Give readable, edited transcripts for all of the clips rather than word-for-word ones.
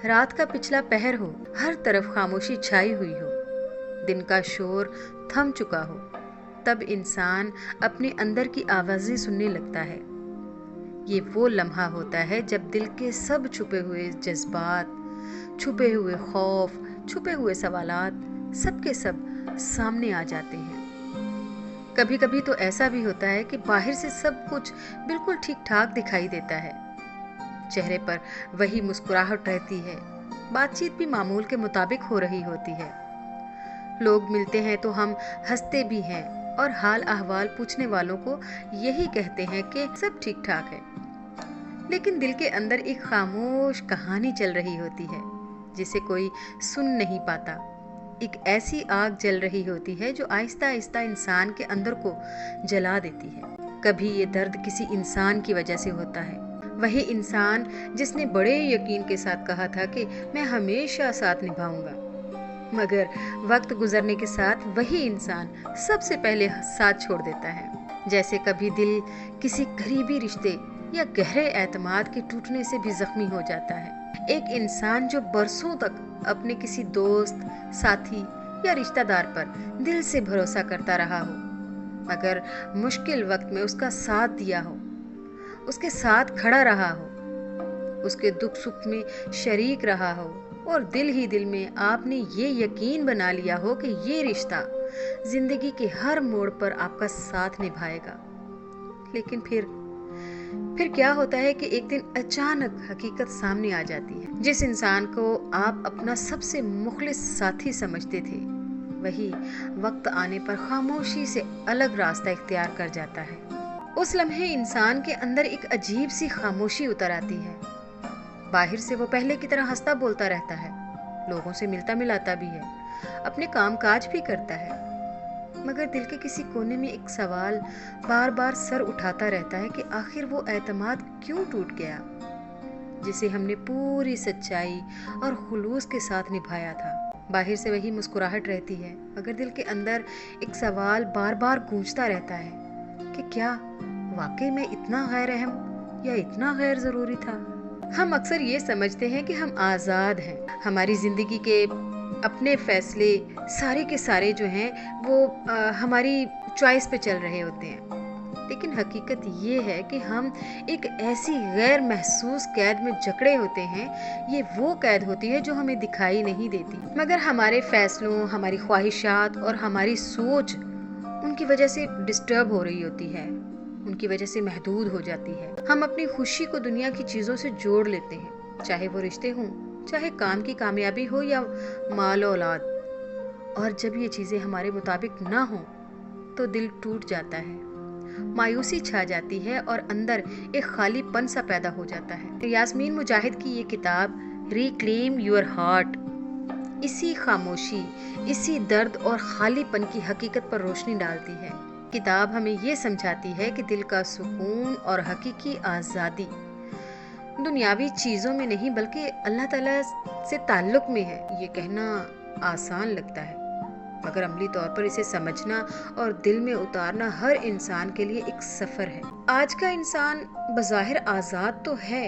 रात का पिछला पहर हो, हर तरफ खामोशी छाई हुई हो, दिन का शोर थम चुका हो, तब इंसान अपने अंदर की आवाज़ें सुनने लगता है। ये वो लम्हा होता है जब दिल के सब छुपे हुए जज्बात, छुपे हुए खौफ, छुपे हुए सवालात सब के सब सामने आ जाते हैं। कभी कभी तो ऐसा भी होता है कि बाहर से सब कुछ बिल्कुल ठीक ठाक दिखाई देता है, चेहरे पर वही मुस्कुराहट रहती है, बातचीत भी मामूल के मुताबिक हो रही होती है, लोग मिलते हैं तो हम हंसते भी हैं और हाल अहवाल पूछने वालों को यही कहते हैं कि सब ठीक ठाक है। लेकिन दिल के अंदर एक खामोश कहानी चल रही होती है जिसे कोई सुन नहीं पाता। एक ऐसी आग जल रही होती है जो आहिस्ता आहिस्ता इंसान के अंदर को जला देती है। कभी ये दर्द किसी इंसान की वजह से होता है, वही इंसान जिसने बड़े यकीन के साथ कहा था कि मैं हमेशा साथ निभाऊंगा, मगर वक्त गुजरने के साथ वही इंसान सबसे पहले साथ छोड़ देता है। जैसे कभी दिल किसी करीबी रिश्ते या गहरे एतमाद के टूटने से भी जख्मी हो जाता है। एक इंसान जो बरसों तक अपने किसी दोस्त, साथी या रिश्तेदार पर दिल से भरोसा करता रहा हो, मगर मुश्किल वक्त में उसका साथ दिया हो, उसके साथ खड़ा रहा हो, उसके दुख सुख में शरीक रहा हो और दिल ही दिल में आपने ये यकीन बना लिया हो कि ये रिश्ता जिंदगी के हर मोड़ पर आपका साथ निभाएगा। लेकिन फिर क्या होता है कि एक दिन अचानक हकीकत सामने आ जाती है। जिस इंसान को आप अपना सबसे मुखलिस साथी समझते थे, वही वक्त आने पर खामोशी से अलग रास्ता इख्तियार कर जाता है। उस लम्हे इंसान के अंदर एक अजीब सी खामोशी उतर आती है। बाहर से वो पहले की तरह हंसता बोलता रहता है, लोगों से मिलता मिलाता भी है, अपने काम काज भी करता है, मगर दिल के किसी कोने में एक सवाल बार बार सर उठाता रहता है कि आखिर वो एतमाद क्यों टूट गया जिसे हमने पूरी सच्चाई और खुलूस के साथ निभाया था। बाहर से वही मुस्कुराहट रहती है, मगर दिल के अंदर एक सवाल बार बार गूंजता रहता है कि क्या वाकई में इतना गैर अहम या इतना गैर जरूरी था। हम अक्सर ये समझते हैं कि हम आज़ाद हैं, हमारी ज़िंदगी के अपने फैसले सारे के सारे जो हैं वो हमारी चॉइस पे चल रहे होते हैं, लेकिन हकीकत ये है कि हम एक ऐसी गैर महसूस कैद में जकड़े होते हैं। ये वो कैद होती है जो हमें दिखाई नहीं देती, मगर हमारे फैसलों, हमारी ख्वाहिशात और हमारी सोच उनकी वजह से डिस्टर्ब हो रही होती है, उनकी वजह से महदूद हो जाती है। हम अपनी खुशी को दुनिया की चीज़ों से जोड़ लेते हैं, चाहे वो रिश्ते हों, चाहे काम की कामयाबी हो या माल औलाद, और जब ये चीज़ें हमारे मुताबिक ना हो तो दिल टूट जाता है, मायूसी छा जाती है और अंदर एक खालीपन सा पैदा हो जाता है। यास्मीन मुजाहिद की ये किताब रिक्लेम योर हार्ट इसी खामोशी, इसी दर्द और खालीपन की हकीकत पर रोशनी डालती है। किताब हमें ये समझाती है कि दिल का सुकून और हकीकी आज़ादी दुनियावी चीज़ों में नहीं बल्कि अल्लाह ताला से ताल्लुक़ में है। ये कहना आसान लगता है, मगर अमली तौर पर इसे समझना और दिल में उतारना हर इंसान के लिए एक सफ़र है। आज का इंसान बज़ाहिर आज़ाद तो है,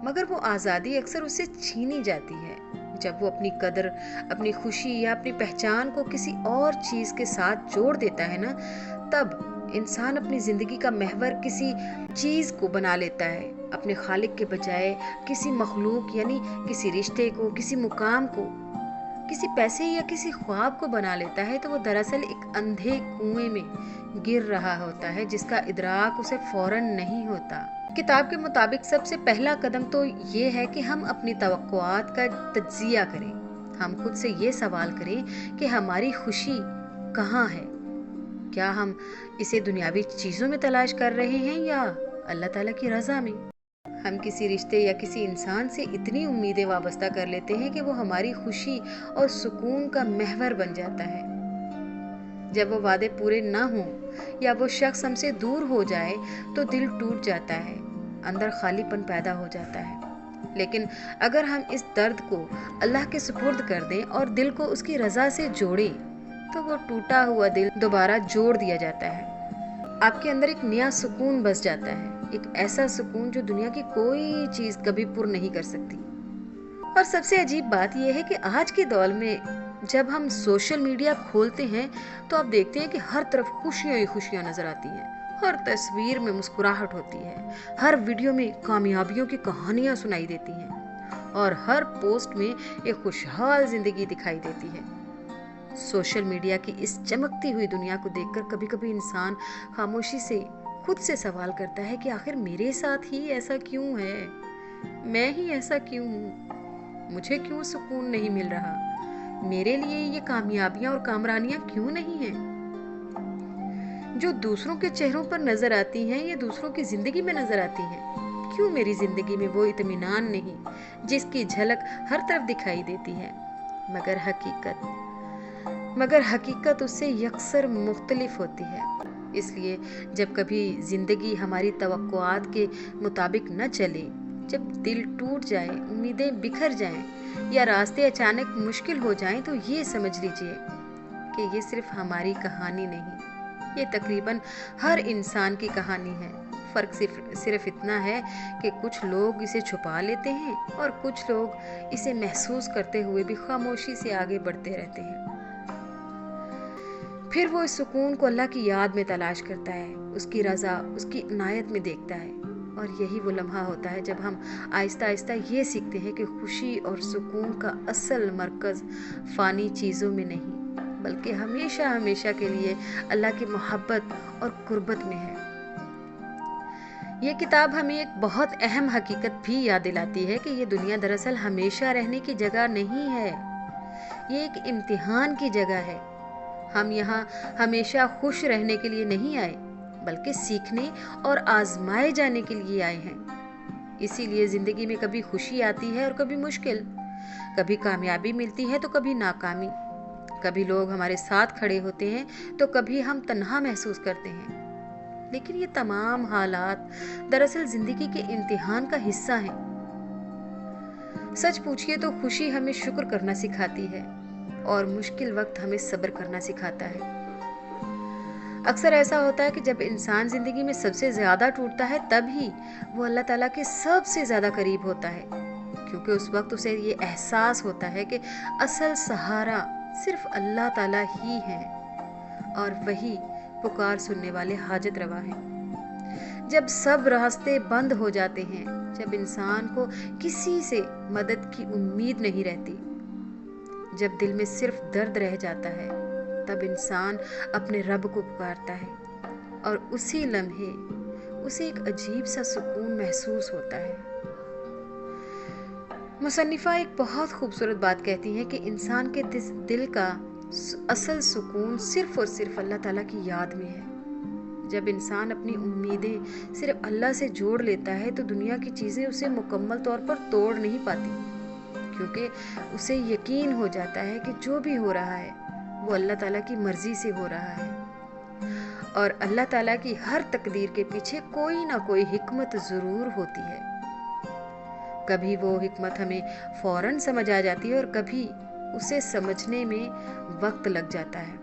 मगर वो आज़ादी अक्सर उससे छीनी जाती है जब वो अपनी कदर, अपनी खुशी या अपनी पहचान को किसी और चीज़ के साथ जोड़ देता है ना, तब इंसान अपनी ज़िंदगी का महवर किसी चीज़ को बना लेता है, अपने खालिक के बजाय किसी मखलूक यानी किसी रिश्ते को, किसी मुकाम को, किसी पैसे या किसी ख्वाब को बना लेता है। तो वो दरअसल एक अंधे कुएं में गिर रहा होता है जिसका इदराक उसे फौरन नहीं होता। किताब के मुताबिक सबसे पहला कदम तो ये है कि हम अपनी तवक्कुआत का तज्जिया करें। हम खुद से ये सवाल करें कि हमारी खुशी कहाँ है? क्या हम इसे दुनियावी चीज़ों में तलाश कर रहे हैं या अल्लाह ताला की रज़ा में? हम किसी रिश्ते या किसी इंसान से इतनी उम्मीदें वाबस्ता कर लेते हैं कि वो हमारी खुशी और सुकून का महवर बन जाता है। जब वो वादे पूरे ना हों या वो शख्स हमसे दूर हो जाए तो दिल टूट जाता है, अंदर खालीपन पैदा हो जाता है। लेकिन अगर हम इस दर्द को अल्लाह के सुपुर्द कर दें और दिल को उसकी रज़ा से जोड़ें, तो वो टूटा हुआ दिल दोबारा जोड़ दिया जाता है। आपके अंदर एक नया सुकून बस जाता है, एक ऐसा सुकून जो दुनिया की कोई चीज़ कभी पुर नहीं कर सकती। اور سب سے عجیب بات یہ ہے کہ آج کے دور میں جب ہم سوشل میڈیا کھولتے ہیں تو آپ دیکھتے ہیں کہ ہر طرف خوشیاں ہی خوشیاں نظر آتی ہیں، ہر تصویر میں مسکراہٹ ہوتی ہے، ہر ویڈیو میں کامیابیوں کی کہانیاں سنائی دیتی ہیں اور ہر پوسٹ میں ایک خوشحال زندگی دکھائی دیتی ہے۔ سوشل میڈیا کی اس چمکتی ہوئی دنیا کو دیکھ کر کبھی کبھی انسان خاموشی سے خود سے سوال کرتا ہے کہ آخر میرے ساتھ ہی ایسا کیوں ہے؟ میں ہی ایسا کیوں ہوں؟ مجھے کیوں سکون نہیں مل رہا؟ میرے لیے یہ کامیابیاں اور کامرانیاں کیوں نہیں ہیں؟ جو دوسروں کے چہروں پر نظر آتی ہیں یا دوسروں کی زندگی میں نظر آتی ہیں، کیوں میری زندگی میں وہ اطمینان نہیں جس کی جھلک ہر طرف دکھائی دیتی ہے؟ مگر حقیقت اس سے یکسر مختلف ہوتی ہے۔ اس لیے جب کبھی زندگی ہماری توقعات کے مطابق نہ چلے، جب دل ٹوٹ جائے، امیدیں بکھر جائیں یا راستے اچانک مشکل ہو جائیں تو یہ سمجھ لیجئے کہ یہ صرف ہماری کہانی نہیں، یہ تقریباً ہر انسان کی کہانی ہے۔ فرق صرف اتنا ہے کہ کچھ لوگ اسے چھپا لیتے ہیں اور کچھ لوگ اسے محسوس کرتے ہوئے بھی خاموشی سے آگے بڑھتے رہتے ہیں۔ پھر وہ اس سکون کو اللہ کی یاد میں تلاش کرتا ہے، اس کی رضا، اس کی عنایت میں دیکھتا ہے، اور یہی وہ لمحہ ہوتا ہے جب ہم آہستہ آہستہ یہ سیکھتے ہیں کہ خوشی اور سکون کا اصل مرکز فانی چیزوں میں نہیں، بلکہ ہمیشہ ہمیشہ کے لیے اللہ کی محبت اور قربت میں ہے۔ یہ کتاب ہمیں ایک بہت اہم حقیقت بھی یاد دلاتی ہے کہ یہ دنیا دراصل ہمیشہ رہنے کی جگہ نہیں ہے، یہ ایک امتحان کی جگہ ہے۔ ہم یہاں ہمیشہ خوش رہنے کے لیے نہیں آئے، بلکہ سیکھنے اور آزمائے جانے کے لیے آئے ہیں۔ اسی لیے زندگی میں کبھی خوشی آتی ہے اور کبھی مشکل، کبھی کامیابی ملتی ہے تو کبھی ناکامی، کبھی لوگ ہمارے ساتھ کھڑے ہوتے ہیں تو کبھی ہم تنہا محسوس کرتے ہیں۔ لیکن یہ تمام حالات دراصل زندگی کے امتحان کا حصہ ہیں۔ سچ پوچھئے تو خوشی ہمیں شکر کرنا سکھاتی ہے اور مشکل وقت ہمیں صبر کرنا سکھاتا ہے۔ اکثر ایسا ہوتا ہے کہ جب انسان زندگی میں سب سے زیادہ ٹوٹتا ہے تب ہی وہ اللہ تعالیٰ کے سب سے زیادہ قریب ہوتا ہے، کیونکہ اس وقت اسے یہ احساس ہوتا ہے کہ اصل سہارا صرف اللہ تعالیٰ ہی ہے اور وہی پکار سننے والے حاجت روا ہیں۔ جب سب راستے بند ہو جاتے ہیں، جب انسان کو کسی سے مدد کی امید نہیں رہتی، جب دل میں صرف درد رہ جاتا ہے، تب انسان اپنے رب کو پکارتا ہے اور اسی لمحے اسے ایک عجیب سا سکون محسوس ہوتا ہے۔ مصنفہ ایک بہت خوبصورت بات کہتی ہیں کہ انسان کے دل کا اصل سکون صرف اور صرف اللہ تعالیٰ کی یاد میں ہے۔ جب انسان اپنی امیدیں صرف اللہ سے جوڑ لیتا ہے تو دنیا کی چیزیں اسے مکمل طور پر توڑ نہیں پاتی، کیونکہ اسے یقین ہو جاتا ہے کہ جو بھی ہو رہا ہے وہ اللہ تعالیٰ کی مرضی سے ہو رہا ہے، اور اللہ تعالیٰ کی ہر تقدیر کے پیچھے کوئی نہ کوئی حکمت ضرور ہوتی ہے۔ کبھی وہ حکمت ہمیں فوراً سمجھ آ جاتی ہے اور کبھی اسے سمجھنے میں وقت لگ جاتا ہے۔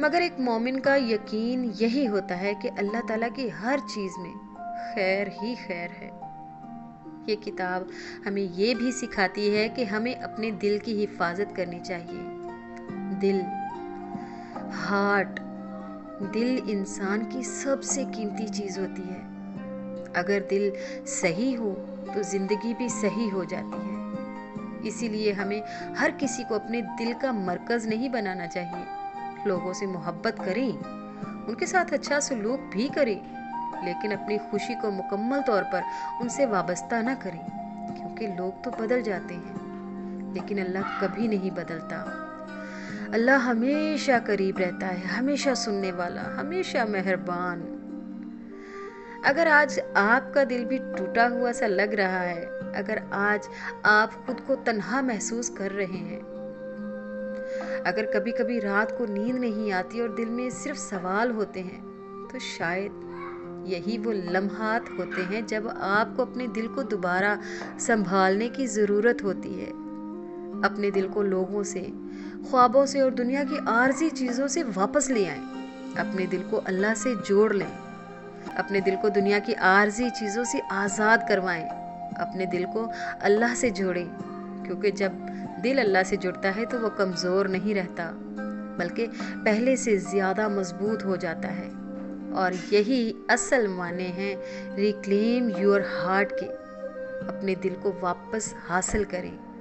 مگر ایک مومن کا یقین یہی ہوتا ہے کہ اللہ تعالیٰ کی ہر چیز میں خیر ہی خیر ہے۔ یہ کتاب ہمیں یہ بھی سکھاتی ہے کہ ہمیں اپنے دل کی حفاظت کرنی چاہیے۔ دل انسان کی سب سے قیمتی چیز ہوتی ہے۔ اگر دل صحیح ہو تو زندگی بھی صحیح ہو جاتی ہے۔ اسی لیے ہمیں ہر کسی کو اپنے دل کا مرکز نہیں بنانا چاہیے۔ لوگوں سے محبت کریں، ان کے ساتھ اچھا سلوک بھی کریں، لیکن اپنی خوشی کو مکمل طور پر ان سے وابستہ نہ کریں، کیونکہ لوگ تو بدل جاتے ہیں لیکن اللہ کبھی نہیں بدلتا۔ اللہ ہمیشہ قریب رہتا ہے، ہمیشہ سننے والا، ہمیشہ مہربان۔ اگر آج آپ کا دل بھی ٹوٹا ہوا سا لگ رہا ہے، اگر آج آپ خود کو تنہا محسوس کر رہے ہیں، اگر کبھی کبھی رات کو نیند نہیں آتی اور دل میں صرف سوال ہوتے ہیں، تو شاید یہی وہ لمحات ہوتے ہیں جب آپ کو اپنے دل کو دوبارہ سنبھالنے کی ضرورت ہوتی ہے۔ اپنے دل کو لوگوں سے، خوابوں سے اور دنیا کی عارضی چیزوں سے واپس لے آئیں۔ اپنے دل کو اللہ سے جوڑ لیں، اپنے دل کو دنیا کی عارضی چیزوں سے آزاد کروائیں اپنے دل کو اللہ سے جوڑیں، کیونکہ جب دل اللہ سے جڑتا ہے تو وہ کمزور نہیں رہتا بلکہ پہلے سے زیادہ مضبوط ہو جاتا ہے۔ اور یہی اصل معنی ہیں ریکلیم یور ہارٹ کے، اپنے دل کو واپس حاصل کریں۔